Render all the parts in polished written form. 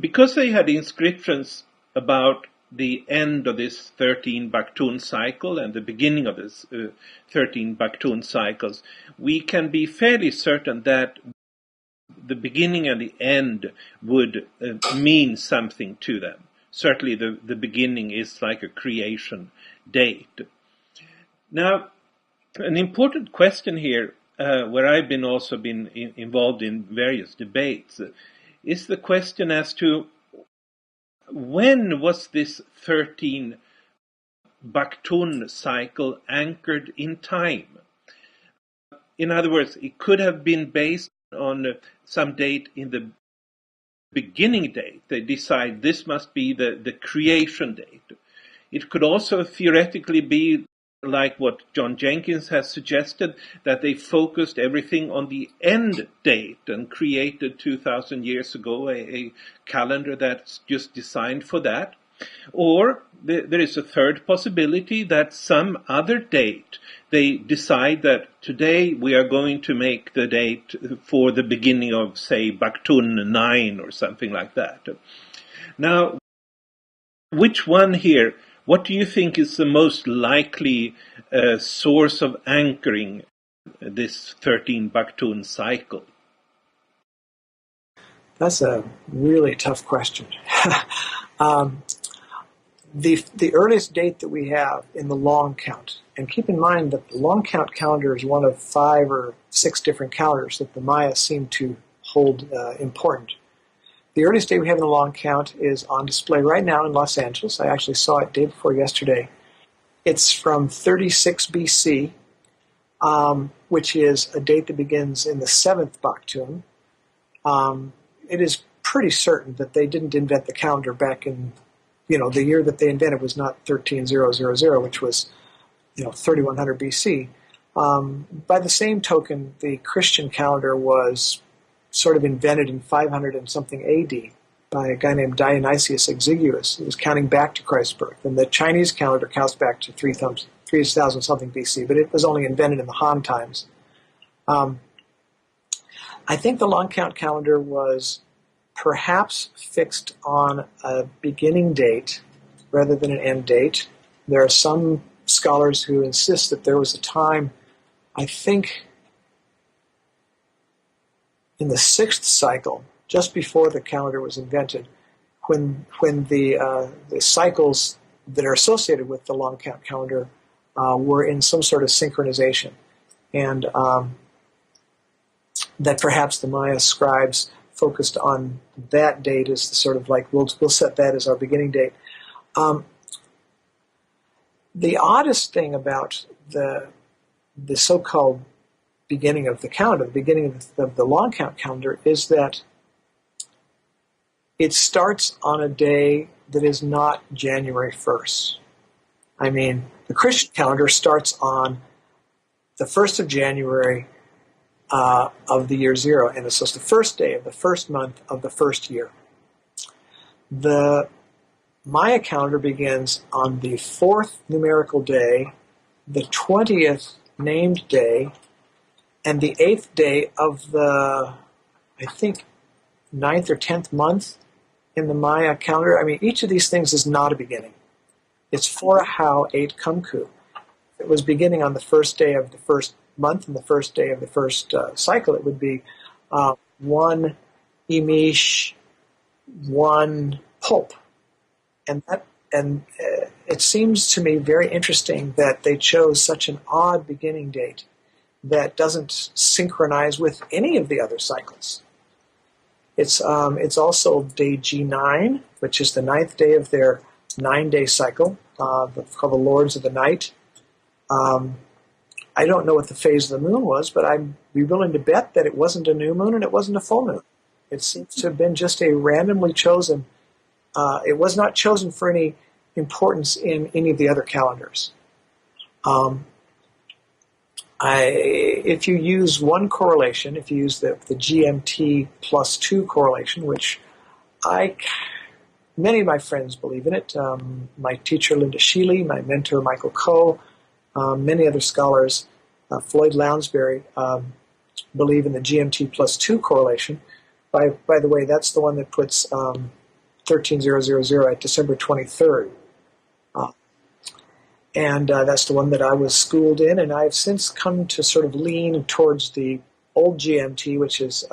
because they had inscriptions about the end of this 13 Baktun cycle and the beginning of this 13 Baktun cycles, we can be fairly certain that the beginning and the end would mean something to them. Certainly the beginning is like a creation date. Now, an important question here, where I've also been involved in various debates, is the question as to when was this 13 Baktun cycle anchored in time? In other words, it could have been based on some date in the beginning date. They decide this must be the creation date. It could also theoretically be like what John Jenkins has suggested, that they focused everything on the end date and created 2,000 years ago a calendar that's just designed for that. Or there is a third possibility that some other date, they decide that today we are going to make the date for the beginning of, say, Baktun 9 or something like that. Now, which one here? What do you think is the most likely source of anchoring this 13 Baktun cycle? That's a really tough question. The earliest date that we have in the long count, and keep in mind that the long count calendar is one of 5 or 6 different calendars that the Maya seem to hold important. The earliest date we have in the long count is on display right now in Los Angeles. I actually saw it day before yesterday. It's from 36 BC, which is a date that begins in the 7th Baktun. It is pretty certain that they didn't invent the calendar back in, the year that they invented was not 13000, which was, 3100 BC. By the same token, the Christian calendar was sort of invented in 500 and something AD by a guy named Dionysius Exiguus. He was counting back to Christ's birth. And the Chinese calendar counts back to 3000 something BC, but it was only invented in the Han times. I think the long count calendar was perhaps fixed on a beginning date rather than an end date. There are some scholars who insist that there was a time, I think, in the 6th cycle, just before the calendar was invented, when the cycles that are associated with the long count calendar were in some sort of synchronization, and that perhaps the Maya scribes focused on that date as the sort of like, we'll set that as our beginning date. The oddest thing about the so-called beginning of the calendar, the beginning of the long count calendar, is that it starts on a day that is not January 1st. I mean, the Christian calendar starts on the 1st of January of the year 0, and it's just the first day of the first month of the first year. The Maya calendar begins on the 4th numerical day, the 20th named day, and the 8th day of the, I think, 9th or 10th month in the Maya calendar. I mean, each of these things is not a beginning. It's 4 Hao 8 Kumku. If it was beginning on the first day of the first month and the first day of the first cycle, it would be 1 Imish, 1 Pulp. And it seems to me very interesting that they chose such an odd beginning date that doesn't synchronize with any of the other cycles. It's also day G9, which is the 9th day of their 9-day cycle, called the Lords of the Night. I don't know what the phase of the moon was, but I'd be willing to bet that it wasn't a new moon and it wasn't a full moon. It seems to have been just a randomly chosen. It was not chosen for any importance in any of the other calendars. If you use one correlation, if you use the GMT plus 2 correlation, which many of my friends believe in it, my teacher Linda Sheely, my mentor Michael Coe, many other scholars, Floyd Lounsbury, believe in the GMT plus 2 correlation. By the way, that's the one that puts 13000 at December 23rd. And that's the one that I was schooled in, and I've since come to sort of lean towards the old GMT, which is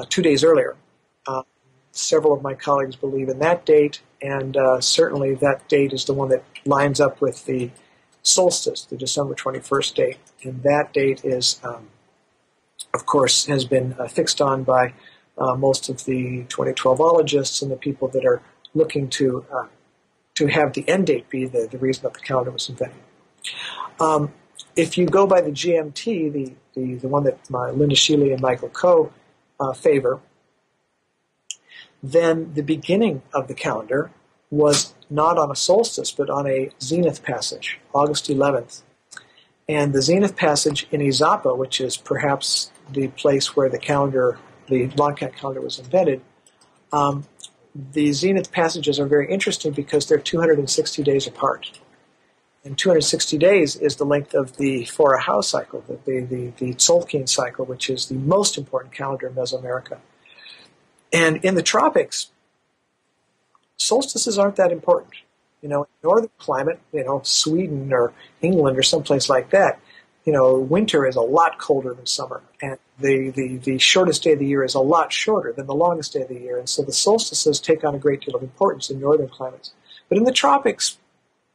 2 days earlier. Several of my colleagues believe in that date, and certainly that date is the one that lines up with the solstice, the December 21st date. And that date is, of course, has been fixed on by most of the 2012ologists and the people that are looking to have the end date be the reason that the calendar was invented. If you go by the GMT, the one that Linda Shealy and Michael Coe favor, then the beginning of the calendar was not on a solstice, but on a zenith passage, August 11th. And the zenith passage in Izapa, which is perhaps the place where the long count calendar was invented, the zenith passages are very interesting because they're 260 days apart. And 260 days is the length of the Forahau cycle, the Tzolk'in cycle, which is the most important calendar in Mesoamerica. And in the tropics, solstices aren't that important. Northern climate, Sweden or England or someplace like that, winter is a lot colder than summer, and the shortest day of the year is a lot shorter than the longest day of the year, and so the solstices take on a great deal of importance in northern climates. But in the tropics,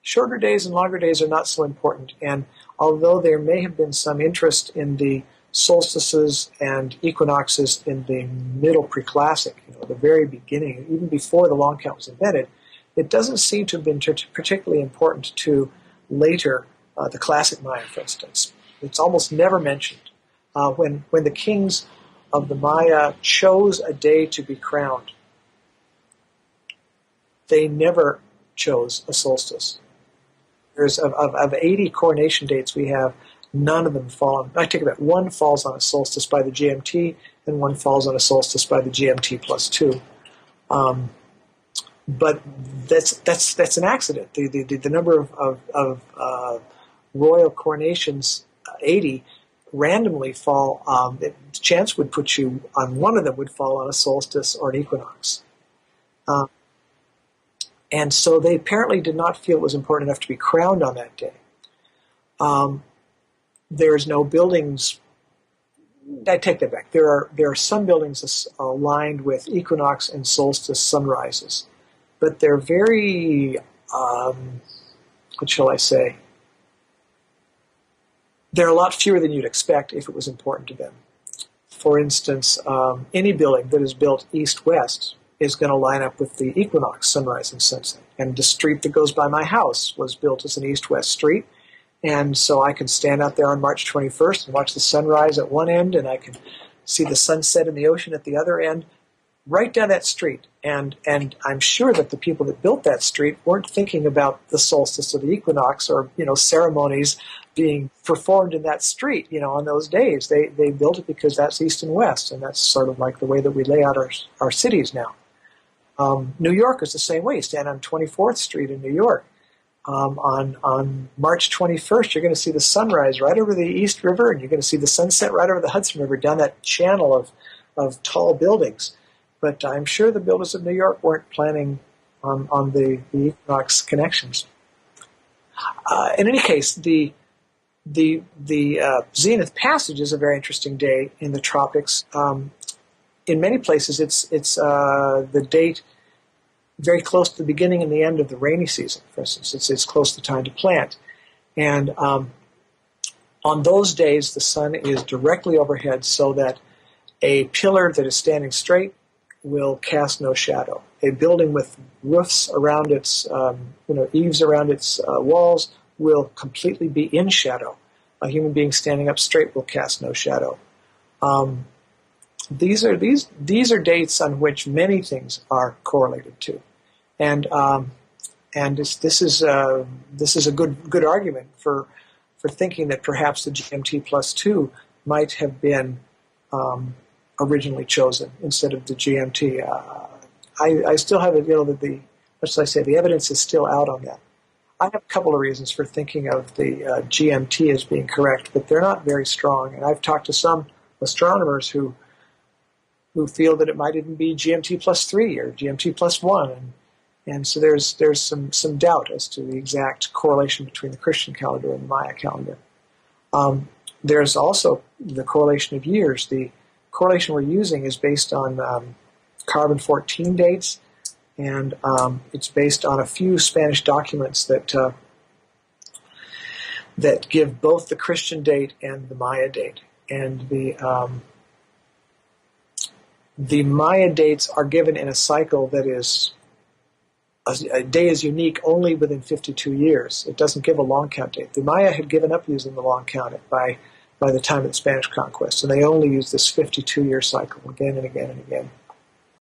shorter days and longer days are not so important, and although there may have been some interest in the solstices and equinoxes in the middle preclassic, the very beginning, even before the long count was invented, it doesn't seem to have been particularly important to later, the classic Maya, for instance. It's almost never mentioned. When the kings of the Maya chose a day to be crowned, they never chose a solstice. There's of 80 coronation dates we have, none of them fall on, I take it back, one falls on a solstice by the GMT, and one falls on a solstice by the GMT plus 2. But that's an accident. The number of royal coronations, 80, randomly fall. The chance would put you on one of them would fall on a solstice or an equinox. And so they apparently did not feel it was important enough to be crowned on that day. There's no buildings. I take that back. There are some buildings aligned with equinox and solstice sunrises, but they're very, what shall I say? They're a lot fewer than you'd expect if it was important to them. For instance, any building that is built east-west is going to line up with the equinox, sunrise and sunset. And the street that goes by my house was built as an east-west street. And so I can stand out there on March 21st and watch the sunrise at one end, and I can see the sunset in the ocean at the other end, right down that street. And I'm sure that the people that built that street weren't thinking about the solstice or the equinox or, ceremonies being performed in that street, on those days. They built it because that's east and west, and that's sort of like the way that we lay out our cities now. New York is the same way. You stand on 24th Street in New York. On March 21st, you're going to see the sunrise right over the East River, and you're going to see the sunset right over the Hudson River down that channel of tall buildings. But I'm sure the builders of New York weren't planning on the equinox connections. In any case, the zenith passage is a very interesting day in the tropics. In many places, it's the date very close to the beginning and the end of the rainy season, for instance. It's close to the time to plant. And on those days, the sun is directly overhead so that a pillar that is standing straight will cast no shadow. A building with roofs around its, eaves around its walls will completely be in shadow. A human being standing up straight will cast no shadow. These are dates on which many things are correlated to. And this is a good argument for thinking that perhaps the GMT plus 2 might have been originally chosen instead of the GMT. I still have it, what should I say, the evidence is still out on that. I have a couple of reasons for thinking of the GMT as being correct, but they're not very strong. And I've talked to some astronomers who who feel that it might even be GMT plus 3 or GMT plus 1. And so there's some doubt as to the exact correlation between the Christian calendar and the Maya calendar. There's also the correlation of years. The correlation we're using is based on carbon-14 dates, and it's based on a few Spanish documents that give both the Christian date and the Maya date. And the Maya dates are given in a cycle that is, a day is unique only within 52 years. It doesn't give a long count date. The Maya had given up using the long count by the time of the Spanish conquest, and they only use this 52-year cycle again and again and again.